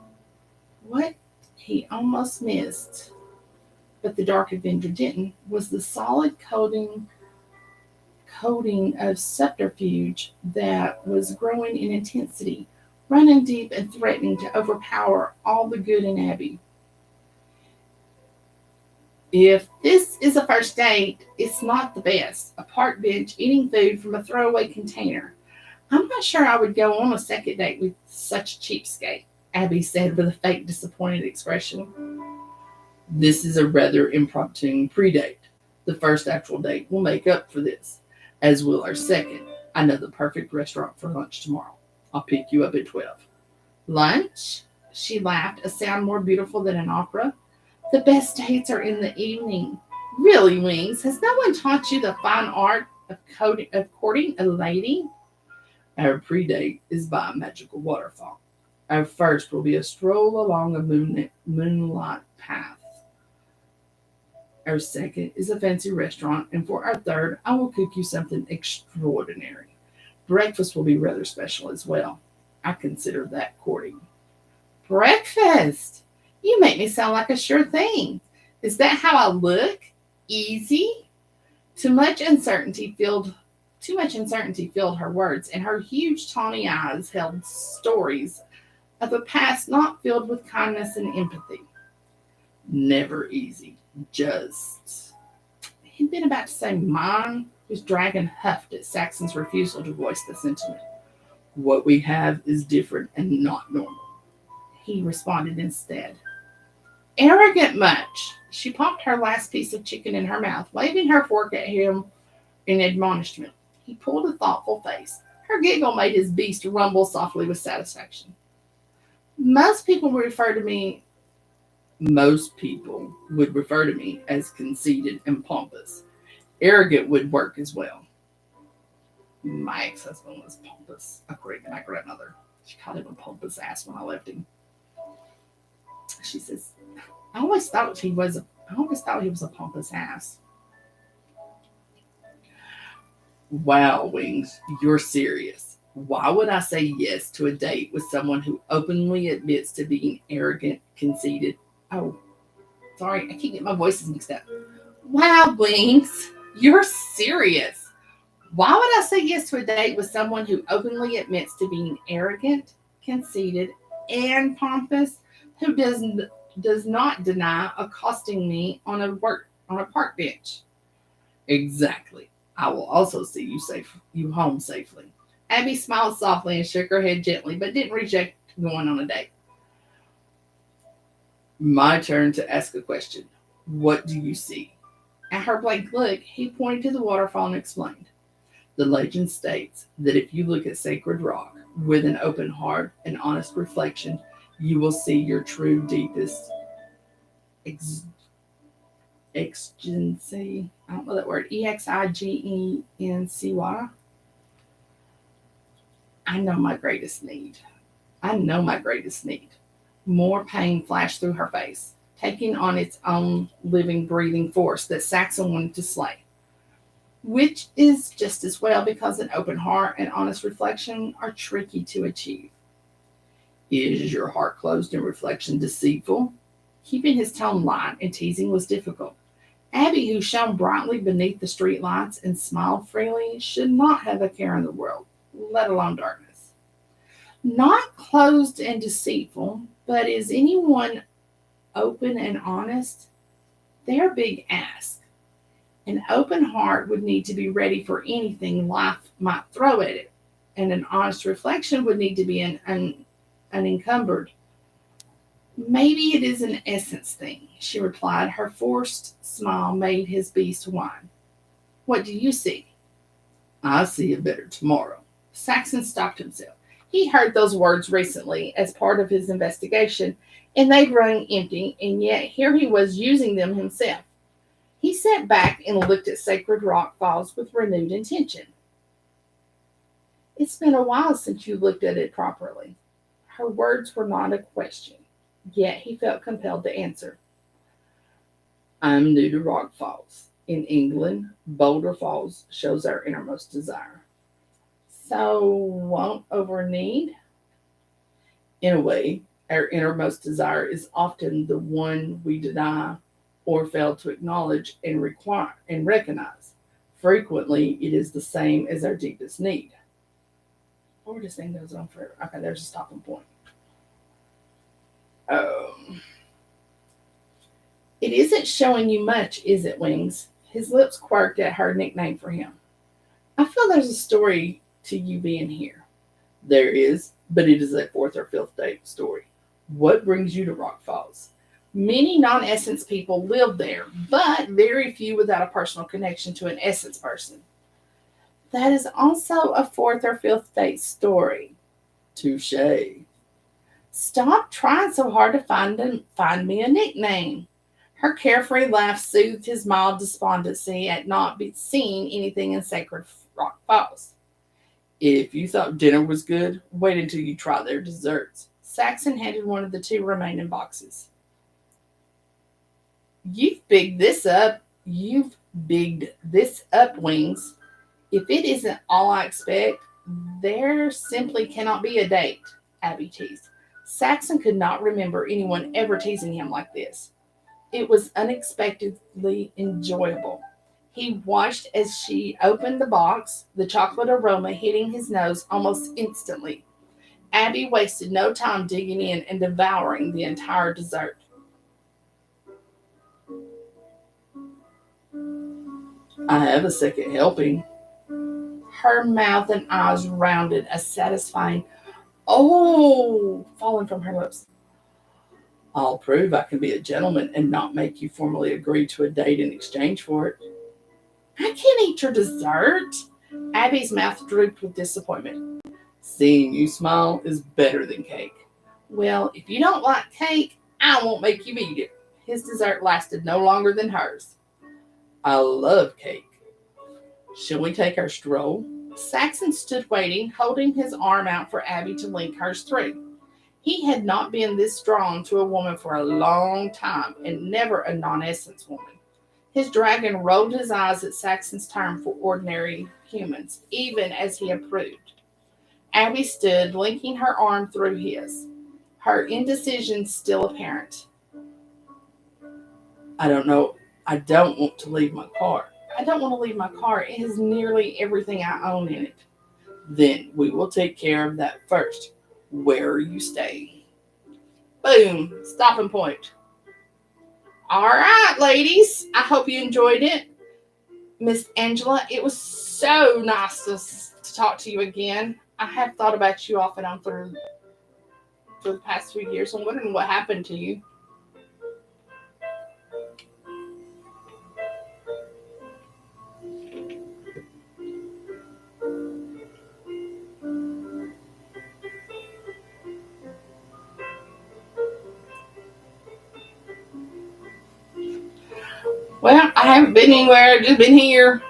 What he almost missed, but the Dark Avenger didn't, was the solid coating of subterfuge that was growing in intensity, running deep and threatening to overpower all the good in Abby. If this is a first date, it's not the best. A park bench eating food from a throwaway container. I'm not sure I would go on a second date with such a cheapskate, Abby said with a fake disappointed expression. This is a rather impromptu pre-date. The first actual date will make up for this, as will our second. I know the perfect restaurant for lunch tomorrow. I'll pick you up at 12. Lunch? She laughed, a sound more beautiful than an opera. The best dates are in the evening. Really, Wings, has no one taught you the fine art of courting a lady? Our pre-date is by a magical waterfall. Our first will be a stroll along a moonlight path. Our second is a fancy restaurant, and for our third, I will cook you something extraordinary. Breakfast will be rather special as well. I consider that courting. Breakfast? You make me sound like a sure thing. Is that how I look? Easy? Too much uncertainty filled her words, and her huge tawny eyes held stories of a past not filled with kindness and empathy. Never easy. Just. He'd been about to say mine. His dragon huffed at Saxon's refusal to voice the sentiment. What we have is different and not normal. He responded instead. Arrogant much. She popped her last piece of chicken in her mouth, waving her fork at him in admonishment. He pulled a thoughtful face. Her giggle made his beast rumble softly with satisfaction. Most people would refer to me as conceited and pompous. Arrogant would work as well. My ex-husband was pompous, according to my grandmother. She called him a pompous ass when I left him. She says, I always thought he was a pompous ass. Wow, Wings, you're serious. Why would I say yes to a date with someone who openly admits to being arrogant, conceited? Oh, sorry, I keep getting my voices mixed up. Wow, Wings, you're serious. Why would I say yes to a date with someone who openly admits to being arrogant, conceited, and pompous, who does not deny accosting me on a park bench? Exactly. I will also see you home safely. Abby smiled softly and shook her head gently, but didn't reject going on a date. My turn to ask a question. What do you see? At her blank look, he pointed to the waterfall and explained. The legend states that if you look at sacred rock with an open heart and honest reflection, you will see your true, deepest exigency. I don't know that word. Exigency. I know my greatest need. I know my greatest need. More pain flashed through her face, taking on its own living, breathing force that Saxon wanted to slay. Which is just as well because an open heart and honest reflection are tricky to achieve. Is your heart closed and reflection deceitful? Keeping his tone light and teasing was difficult. Abby, who shone brightly beneath the street lights and smiled freely, should not have a care in the world, let alone darkness. Not closed and deceitful, but is anyone open and honest? They're big asks. An open heart would need to be ready for anything life might throw at it, and an honest reflection would need to be unencumbered. Maybe it is an essence thing, she replied. Her forced smile made his beast whine. What do you see? I see a better tomorrow. Saxon stopped himself. He heard those words recently as part of his investigation, and they'd rung empty, and yet here he was using them himself. He sat back and looked at Sacred Rock Falls with renewed intention. It's been a while since you looked at it properly. Her words were not a question, yet he felt compelled to answer. I'm new to Rock Falls. In England, Boulder Falls shows our innermost desire. So, won't over need? In a way, our innermost desire is often the one we deny or fail to acknowledge and require and recognize. Frequently, it is the same as our deepest need. Or this thing goes on forever. Okay, there's a stopping point. It isn't showing you much, is it, Wings? His lips quirked at her nickname for him. I feel there's a story to you being here. There is, but it is a fourth or fifth date story. What brings you to Rock Falls? Many non-essence people live there, but very few without a personal connection to an essence person. That is also a fourth or fifth date story. Touche. Stop trying so hard to find me a nickname. Her carefree laugh soothed his mild despondency at not seeing anything in Sacred Rock Falls. If you thought dinner was good, wait until you try their desserts. Saxon handed one of the two remaining boxes. You've bigged this up, Wings. If it isn't all I expect, there simply cannot be a date, Abby teased. Saxon could not remember anyone ever teasing him like this. It was unexpectedly enjoyable. He watched as she opened the box, the chocolate aroma hitting his nose almost instantly. Abby wasted no time digging in and devouring the entire dessert. I have a second helping. Her mouth and eyes rounded a satisfying "oh" falling from her lips. I'll prove I can be a gentleman and not make you formally agree to a date in exchange for it. I can't eat your dessert. Abby's mouth drooped with disappointment. Seeing you smile is better than cake. Well, if you don't like cake, I won't make you eat it. His dessert lasted no longer than hers. I love cake. Shall we take our stroll? Saxon stood waiting, holding his arm out for Abby to link hers through. He had not been this drawn to a woman for a long time, and never a non-essence woman. His dragon rolled his eyes at Saxon's term for ordinary humans, even as he approved. Abby stood, linking her arm through his, her indecision still apparent. I don't know. I don't want to leave my car. I don't want to leave my car. It has nearly everything I own in it. Then we will take care of that first. Where are you staying? Boom. Stopping point. All right, ladies. I hope you enjoyed it. Miss Angela, it was so nice to talk to you again. I have thought about you off and on for the past few years. I'm wondering what happened to you. Well, I haven't been anywhere. I've just been here.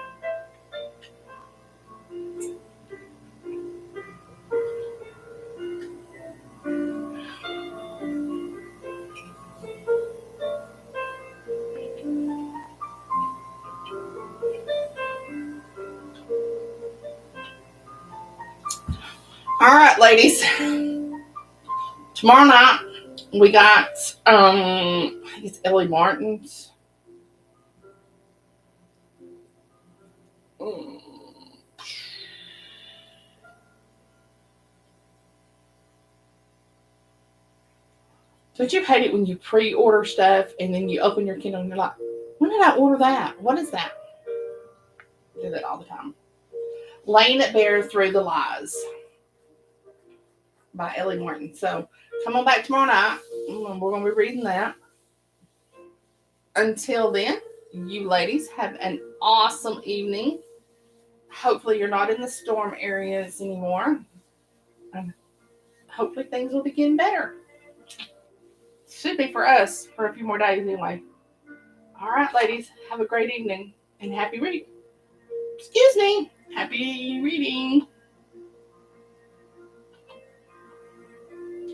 All right, ladies. Tomorrow night we got I think it's Ellie Martin's. Don't you hate it when you pre-order stuff and then you open your Kindle and you're like, when did I order that? What is that? I do that all the time. Laying It Bare Through the Lies by Ellie Martin. So come on back tomorrow night. We're going to be reading that. Until then, you ladies have an awesome evening. Hopefully you're not in the storm areas anymore. And hopefully things will be getting better. Should be for us for a few more days anyway. All right, ladies, have a great evening and happy reading. Excuse me, happy reading.